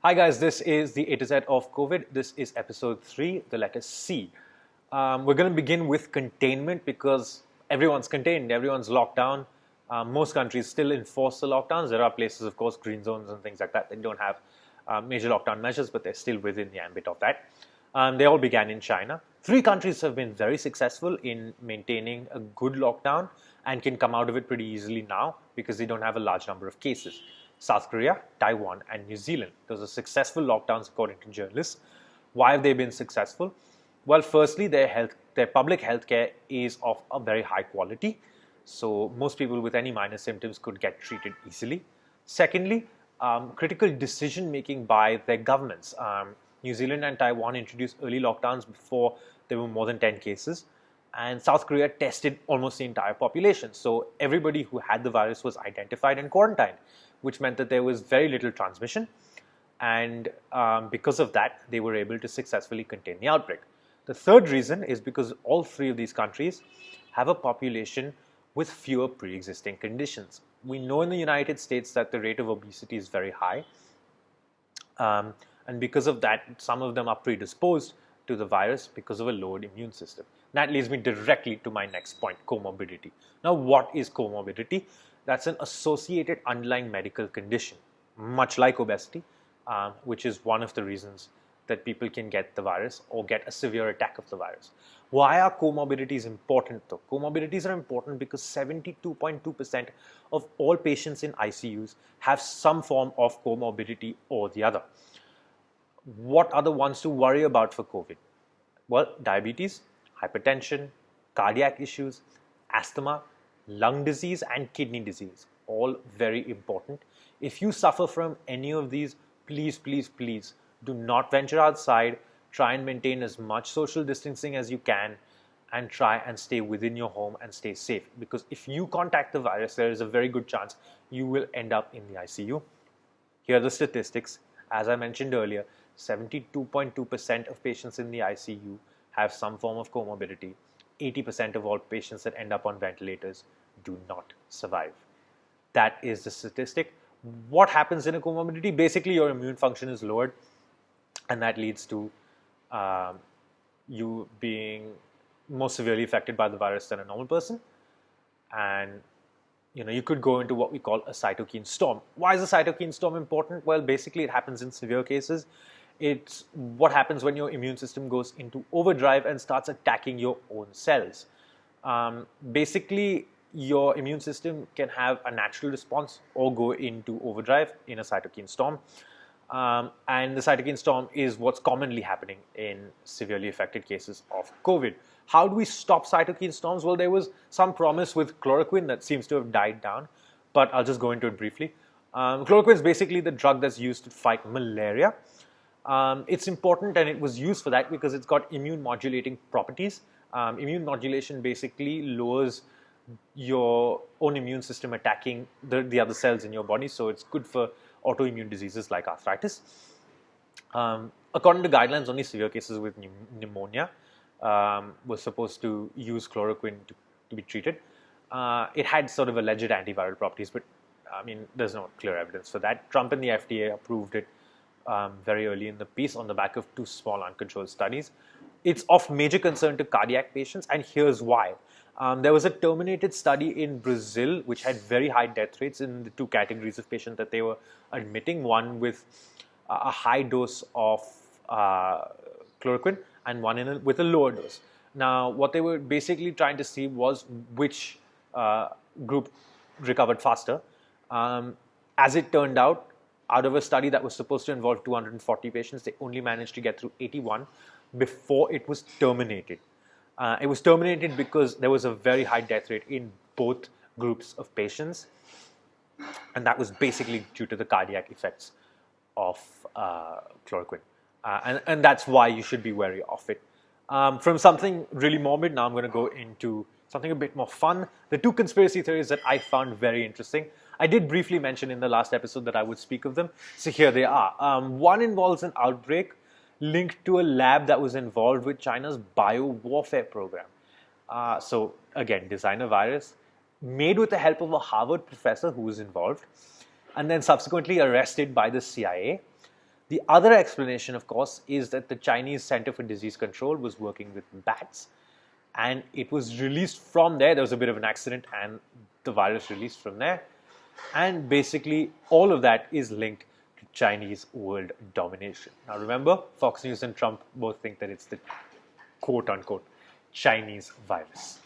Hi guys, this is the A to Z of COVID. This is episode 3, the letter C. We're going to begin with containment because everyone's contained, everyone's locked down. Most countries still enforce the lockdowns. There are places, of course, green zones and things like that. They don't have major lockdown measures, but they're still within the ambit of that. They all began in China. 3 countries have been very successful in maintaining a good lockdown and can come out of it pretty easily now because they don't have a large number of cases. South Korea, Taiwan, and New Zealand. Those are successful lockdowns according to journalists. Why have they been successful? Well, firstly, their public health care is of a very high quality. So most people with any minor symptoms could get treated easily. Secondly, critical decision making by their governments. New Zealand and Taiwan introduced early lockdowns before there were more than 10 cases. And South Korea tested almost the entire population. So everybody who had the virus was identified and quarantined, which meant that there was very little transmission. And because of that, they were able to successfully contain the outbreak. The third reason is because all 3 of these countries have a population with fewer pre-existing conditions. We know in the United States that the rate of obesity is very high. And because of that, some of them are predisposed to the virus because of a lowered immune system. That leads me directly to my next point, comorbidity. Now, what is comorbidity? That's an associated underlying medical condition, much like obesity, which is one of the reasons that people can get the virus or get a severe attack of the virus. Why are comorbidities important though? Comorbidities are important because 72.2% of all patients in ICUs have some form of comorbidity or the other. What are the ones to worry about for COVID? Well, diabetes, hypertension, cardiac issues, asthma, lung disease, and kidney disease, all very important. If you suffer from any of these, please, please, please do not venture outside. Try and maintain as much social distancing as you can and try and stay within your home and stay safe. Because if you contact the virus, there is a very good chance you will end up in the ICU. Here are the statistics. As I mentioned earlier, 72.2% of patients in the ICU have some form of comorbidity. 80% of all patients that end up on ventilators do not survive. That is the statistic. What happens in a comorbidity? Basically, your immune function is lowered, and that leads to you being more severely affected by the virus than a normal person. And you could go into what we call a cytokine storm. Why is a cytokine storm important? Well, basically, it happens in severe cases. It's what happens when your immune system goes into overdrive and starts attacking your own cells. Basically, your immune system can have a natural response or go into overdrive in a cytokine storm. And the cytokine storm is what's commonly happening in severely affected cases of COVID. How do we stop cytokine storms? Well, there was some promise with chloroquine that seems to have died down, but I'll just go into it briefly. Chloroquine is basically the drug that's used to fight malaria. It's important, and it was used for that because it's got immune modulating properties. Immune modulation basically lowers your own immune system attacking the other cells in your body, so it's good for autoimmune diseases like arthritis. According to guidelines, only severe cases with pneumonia were supposed to use chloroquine to be treated. It had sort of alleged antiviral properties, but I mean, there's no clear evidence for that. Trump and the FDA approved it very early in the piece on the back of 2 small uncontrolled studies. It's of major concern to cardiac patients, and here's why. There was a terminated study in Brazil which had very high death rates in the 2 categories of patients that they were admitting, one with a high dose of chloroquine and one with a lower dose. Now, what they were basically trying to see was which group recovered faster. As it turned out of a study that was supposed to involve 240 patients, they only managed to get through 81 before it was terminated. It was terminated because there was a very high death rate in both groups of patients, and that was basically due to the cardiac effects of chloroquine. And that's why you should be wary of it. From something really morbid, now I'm going to go into something a bit more fun. The 2 conspiracy theories that I found very interesting. I did briefly mention in the last episode that I would speak of them, so here they are. One involves an outbreak linked to a lab that was involved with China's bio-warfare program. So again, design a virus, made with the help of a Harvard professor who was involved, and then subsequently arrested by the CIA. The other explanation, of course, is that the Chinese Center for Disease Control was working with bats, and it was released from there. There was a bit of an accident, and the virus released from there. And basically, all of that is linked to Chinese world domination. Now, remember, Fox News and Trump both think that it's the quote-unquote Chinese virus.